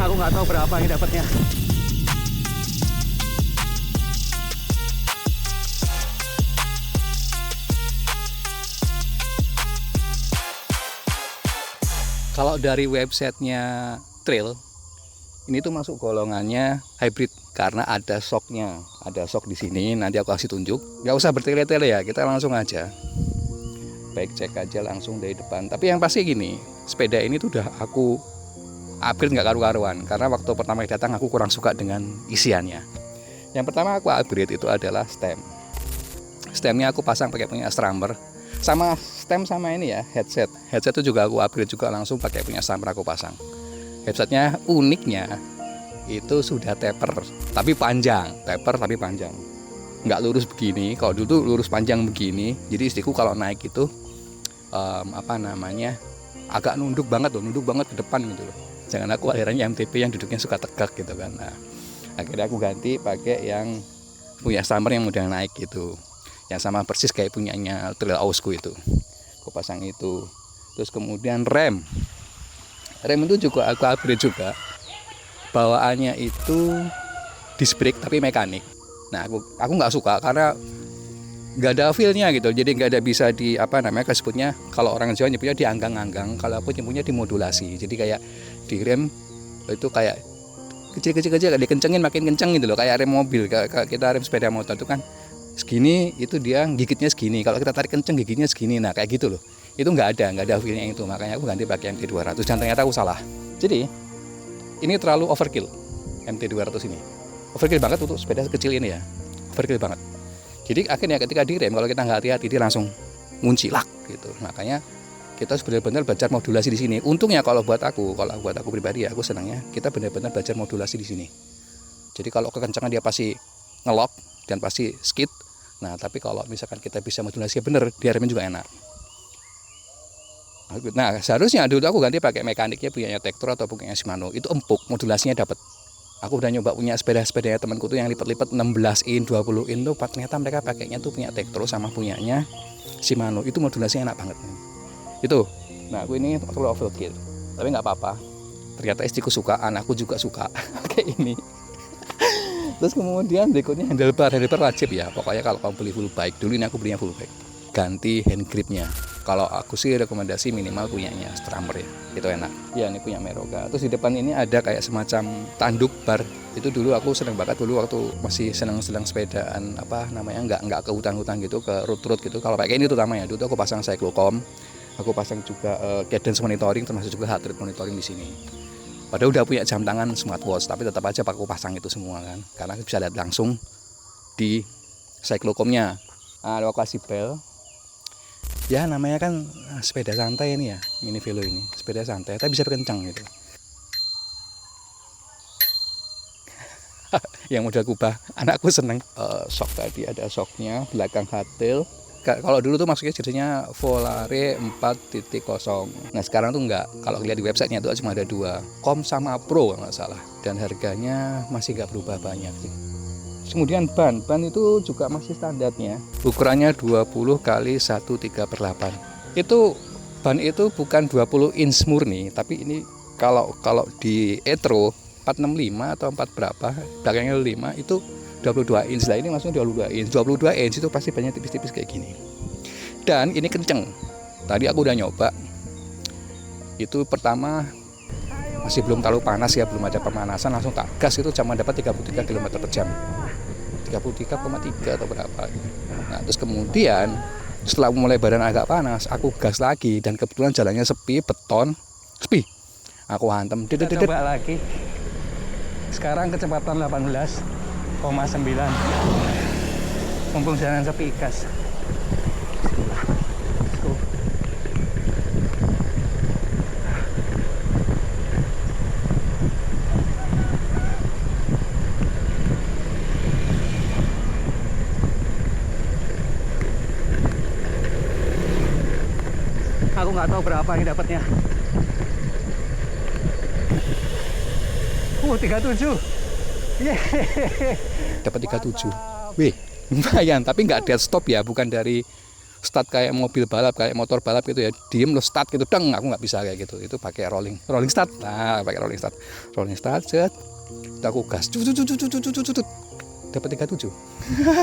Aku nggak tahu berapa ini dapatnya. Kalau dari websitenya Trail, ini tuh masuk golongannya hybrid karena ada shocknya, ada shock di sini. Nanti aku kasih tunjuk. Nggak usah bertele-tele ya, kita langsung aja. Baik cek aja langsung dari depan. Tapi yang pasti gini, sepeda ini tuh udah aku upgrade nggak karu-karuan. Karena waktu pertama datang aku kurang suka dengan isiannya. Yang pertama aku upgrade itu adalah stem. Stemnya aku pasang pakai punya Stramber. Sama stem sama ini ya, headset. Headset itu juga aku upgrade juga langsung pakai punya Stramber aku pasang. Headsetnya uniknya itu sudah taper, tapi panjang. Taper tapi panjang. Nggak lurus begini. Kalau dulu tuh lurus panjang begini. Jadi istriku kalau naik itu agak nunduk banget ke depan gitu loh. Jangan aku akhirnya MTB yang duduknya suka tegak gitu kan. Nah, akhirnya aku ganti pakai yang punya Stramber yang udah naik gitu. Yang sama persis kayak punyanya Trail Ausku itu. Aku pasang itu. Terus kemudian rem itu juga aku upgrade juga. Bawaannya itu disc brake tapi mekanik. Nah aku nggak suka karena nggak ada feel-nya gitu. Jadi nggak ada bisa di disebutnya kalau orang Jawa nyebutnya dianggang-anggang. Kalau aku nyebutnya dimodulasi. Jadi kayak di rem itu kayak kecil dikencengin makin kenceng gitu loh, kayak rem mobil. Kayak kita rem sepeda motor itu kan segini, itu dia gigitnya segini, kalau kita tarik kenceng gigitnya segini. Nah kayak gitu loh, itu nggak ada feelnya itu. Makanya aku ganti pakai MT200 dan ternyata aku salah. Jadi ini terlalu overkill. MT200 ini overkill banget untuk sepeda kecil ini ya, overkill banget. Jadi akhirnya ketika direm, kalau kita nggak hati-hati dia langsung ngunci lak gitu. Makanya kita benar-benar belajar modulasi di sini. Untungnya kalau buat aku pribadi ya, aku senangnya kita benar-benar belajar modulasi di sini. Jadi kalau kekencangan dia pasti ngelok dan pasti skid. Nah, tapi kalau misalkan kita bisa modulasi bener, di remnya juga enak. Nah, seharusnya dulu aku ganti pakai mekaniknya punyanya Tektro atau punyanya Shimano. Itu empuk, modulasinya dapat. Aku udah nyoba punya sepeda-sepedanya temanku tuh yang lipat-lipat 16 in, 20 in tuh, ternyata mereka pakainya tuh punya Tektro sama punyanya Shimano. Itu modulasinya enak banget. Itu. Nah, aku ini terlalu overkill. Tapi nggak apa-apa. Ternyata istriku suka, anakku juga suka kayak ini. Terus kemudian berikutnya handlebar wajib ya. Pokoknya kalau kamu beli full bike, dulu ini aku belinya full bike, ganti hand gripnya. Kalau aku sih rekomendasi minimal punyanya Stramber ya, itu enak. Ya ini punya Meroga. Terus di depan ini ada kayak semacam tanduk bar. Itu dulu aku seneng banget dulu waktu masih seneng sepedaan nggak ke hutan-hutan gitu, ke road gitu. Kalau pakai ini utamanya dulu aku pasang cyclocom, aku pasang juga cadence monitoring, termasuk juga heart rate monitoring di sini. Padahal udah punya jam tangan smartwatch, tapi tetap aja aku pasang itu semua kan, karena bisa lihat langsung di cyclocomnya. Nah, lokasi bel, ya namanya kan sepeda santai ini ya, mini velo ini, sepeda santai, tapi bisa kencang gitu. Yang udah kubah, anakku seneng. Shock tadi ada shocknya, belakang hatil. Kalau dulu tuh maksudnya jerseynya Volare 4.0. Nah sekarang tuh enggak. Kalau lihat di websitenya tuh cuma ada 2, Com sama Pro kalau nggak salah. Dan harganya masih nggak berubah banyak sih. Kemudian ban itu juga masih standarnya. Ukurannya 20 kali 1/3/8. Itu ban itu bukan 20 inch murni, tapi ini kalau di Etro 465 atau 4 berapa, belakangnya 5 itu 22 inch lah, ini maksudnya 22 inch. 22 inch itu pasti banyak tipis-tipis kayak gini. Dan ini kenceng. Tadi aku udah nyoba. Itu pertama masih belum terlalu panas ya, belum ada pemanasan, langsung tak gas itu cuma dapat 33 km per jam. 33,3 atau berapa gitu. Nah, terus kemudian setelah mulai badan agak panas, aku gas lagi dan kebetulan jalannya sepi, beton. Sepi. Aku hantem. Coba lagi. Sekarang kecepatan 18,9. Mumpung jalan sepi, gas. Aku nggak tahu berapa ini dapatnya. 37. Dapat 37. Wih, lumayan, tapi nggak dead stop ya, bukan dari start kayak mobil balap, kayak motor balap gitu ya, diem lo start gitu, deng, aku nggak bisa kayak gitu. Itu pakai rolling start. Nah, pakai rolling start, set, aku gas, dapat 37.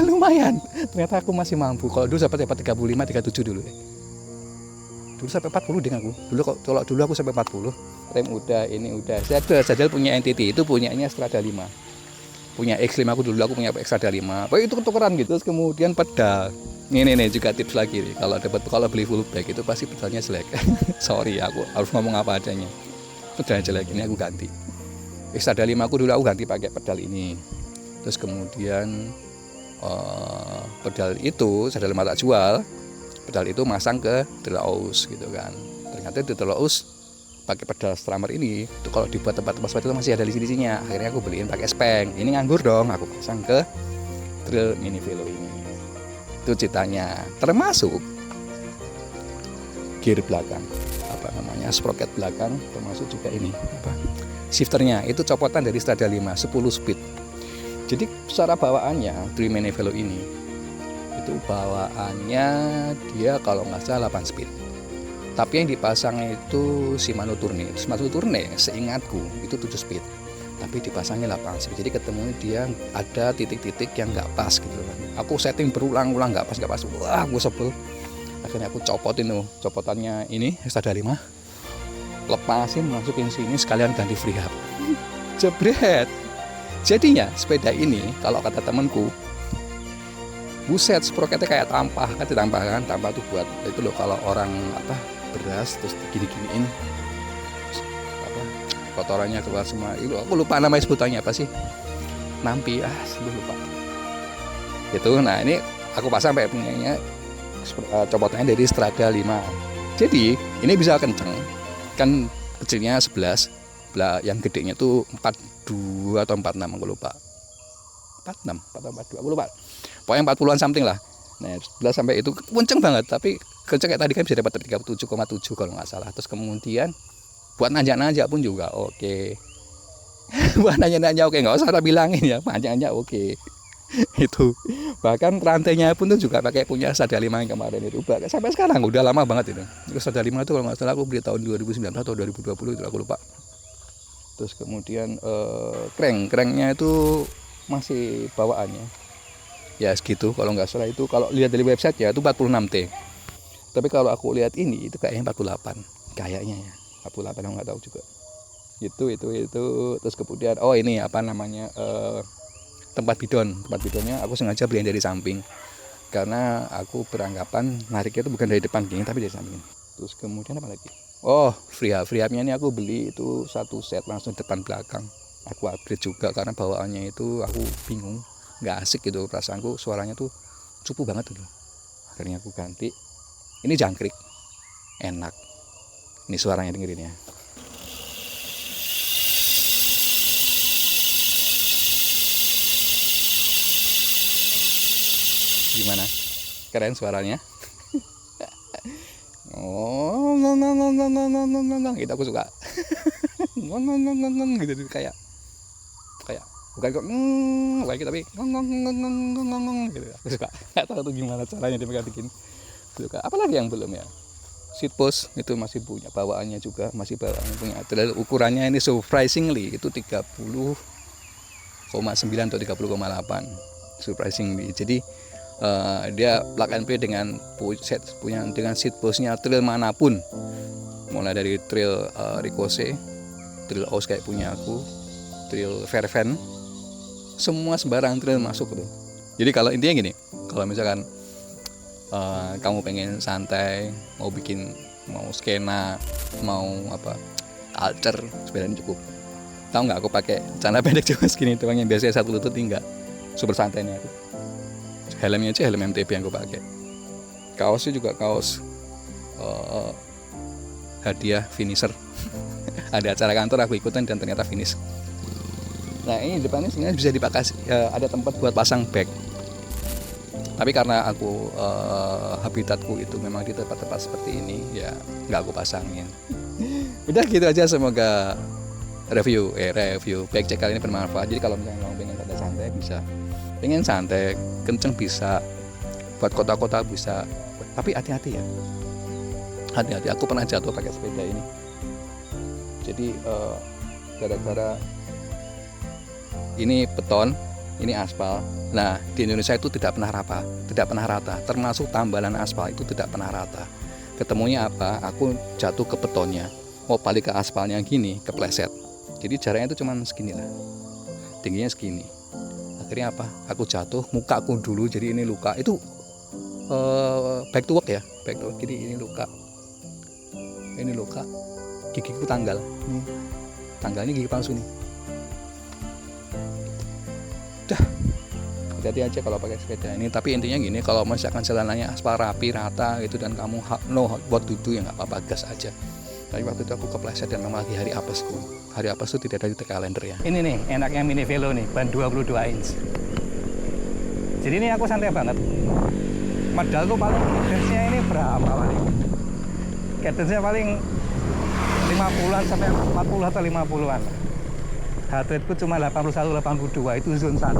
Lumayan, ternyata aku masih mampu. Kalau dulu dapat 35, 37 dulu ya. Dulu sampai 40 dengan aku. Kalau dulu aku sampai 40. Rem udah, ini udah. Saya punya NTT, itu punyanya Strada 5. Punya X5 aku punya Strada 5. Pokoknya itu tukeran gitu. Terus kemudian pedal. Ini juga tips lagi nih. Kalau beli full bag itu pasti pedalnya jelek. Sorry, aku harus ngomong apa adanya. Pedalnya jelek, ini aku ganti. Strada 5 aku ganti pakai pedal ini. Terus kemudian pedal itu Strada 5 tak jual. Pedal itu masang ke Delause gitu kan. Ternyata di Delause pakai pedal strummer ini itu kalau dibuat tempat-tempat seperti itu masih ada lisi-lisinya. Akhirnya aku beliin pakai speng. Ini nganggur dong, aku pasang ke Trail Mini Velo ini. Itu ceritanya. Termasuk gear belakang, sprocket belakang, termasuk juga ini shifternya itu copotan dari Strada 5 10 speed. Jadi secara bawaannya Trail Mini Velo ini itu bawaannya dia kalau nggak salah 8 speed, tapi yang dipasang itu Shimano Tourne seingatku itu 7 speed, tapi dipasangnya 8 speed. Jadi ketemu dia ada titik-titik yang nggak pas gitu kan. Aku setting berulang-ulang nggak pas, wah aku sebel. Akhirnya aku copotin copotannya ini Strada 5, lepasin, masukin sini, sekalian ganti freehub. Jebret. Jadinya sepeda ini kalau kata temanku, buset, sprocketnya kayak tampah tuh buat itu loh, kalau orang beras terus digini-giniin kotorannya keluar semua. Itu aku lupa namanya sebutannya apa sih, nampi, lupa gitu. Nah ini aku pasang sampai punyanya copotannya dari Strada 5. Jadi ini bisa kenceng kan, kecilnya 11, yang gedenya tuh 42 atau 46 aku lupa, 46 atau 42 aku lupa, pokoknya 40-an something lah. Nah 11 sampai itu kenceng banget, tapi kenceng kayak tadi kan bisa dapat 37,7 kalau nggak salah. Terus kemudian buat nanjak-nanjak pun juga oke. Buat nanjak-nanjak oke, nggak usah ada bilangin ya, panjangnya oke. Itu bahkan rantainya pun tuh juga pakai punya Strada 5 yang kemarin itu, bahkan sampai sekarang udah lama banget itu. Strada 5 itu kalau nggak salah aku beli tahun 2019 atau 2020 itu aku lupa. Terus kemudian cranknya itu masih bawaannya ya segitu kalau nggak salah. Itu kalau lihat dari website ya itu 46T, tapi kalau aku lihat ini itu kayaknya 48 kayaknya ya, 48 aku nggak tahu juga. Itu terus kemudian ini tempat bidonnya aku sengaja beliin dari samping karena aku beranggapan nariknya itu bukan dari depan gini tapi dari samping. Terus kemudian apa lagi, freehubnya ini aku beli itu satu set langsung depan belakang. Aku upgrade juga karena bawaannya itu aku bingung, nggak asik gitu perasaanku, suaranya tuh cupu banget gitu. Akhirnya aku ganti, ini jangkrik, enak. Ini suaranya dengerin ya. Gimana? Keren suaranya. Gitu aku suka. Gitu kayak bukan kok lagi tapi gitu. Aku suka. Nggak tahu tuh gimana caranya dia bikin. Suka. Apalagi yang belum ya? Seat post itu masih punya, bawaannya juga masih bawaannya punya. Terus ukurannya ini surprisingly itu 30,9 atau 30,8 surprisingly. Jadi dia plug and play dengan seat postnya trail manapun, mulai dari trail Ricochet, trail Aus kayak punya aku, trail Fairvan, semua sembarang trail masuk tuh. Jadi kalau intinya gini, kalau misalkan kamu pengen santai, mau skena, mau culture, sepedanya cukup. Tahu nggak, aku pakai celana pendek cuma segini doang yang biasanya satu lutut, enggak, super santai nih aku. Helmnya aja helm MTB yang aku pakai. Kaosnya juga kaos hadiah finisher. Ada acara kantor aku ikutan dan ternyata finish. Nah ini depannya sebenarnya bisa dipakai, ada tempat buat pasang bag. Tapi karena aku habitatku itu memang di tempat-tempat seperti ini, ya nggak aku pasangin. Udah gitu aja, semoga review bag check kali ini bermanfaat. Jadi kalau misalnya kamu pengen santai bisa, pengen santai kenceng bisa, buat kota-kota bisa, buat Tapi hati-hati ya, hati-hati. Aku pernah jatuh pakai sepeda ini. Jadi gara-gara ini beton, ini aspal. Nah, di Indonesia itu tidak pernah rata, termasuk tambalan aspal itu tidak pernah rata. Ketemunya apa? Aku jatuh ke betonnya, mau balik ke aspalnya gini, kepleset. Jadi jaraknya itu cuma segini lah, tingginya segini. Akhirnya apa? Aku jatuh, muka aku dulu, jadi ini luka. Itu back to work ya, back to work. Jadi ini luka, gigiku tanggal. Tanggalnya gigi palsu nih. Hati-hati aja kalau pakai sepeda ini. Tapi intinya gini, kalau misalkan jalanannya aspal rapi rata gitu dan kamu know what to do, ya nggak apa-apa, gas aja. Tapi waktu itu aku kepleset dan memang lagi hari apesku. Hari apes itu tidak ada di kalender ya. Ini nih enaknya mini velo nih, ban 22 inch. Jadi ini aku santai banget. Modalku paling cadence-nya ini berapa paling? Cadence-nya paling 50-an sampai 40 atau 50-an. Heart rate-ku cuma 81-82, itu zone 1.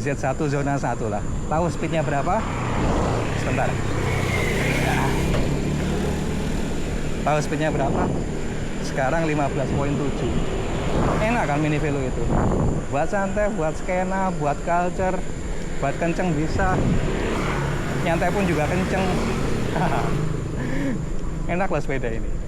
Z1 zona 1 lah. Tahu speednya berapa? Sebentar. Tahu speednya berapa? Sekarang 15.7. Enak kan mini velo itu? Buat santai, buat skena, buat culture, buat kenceng bisa. Nyantai pun juga kenceng. Enak lah sepeda ini.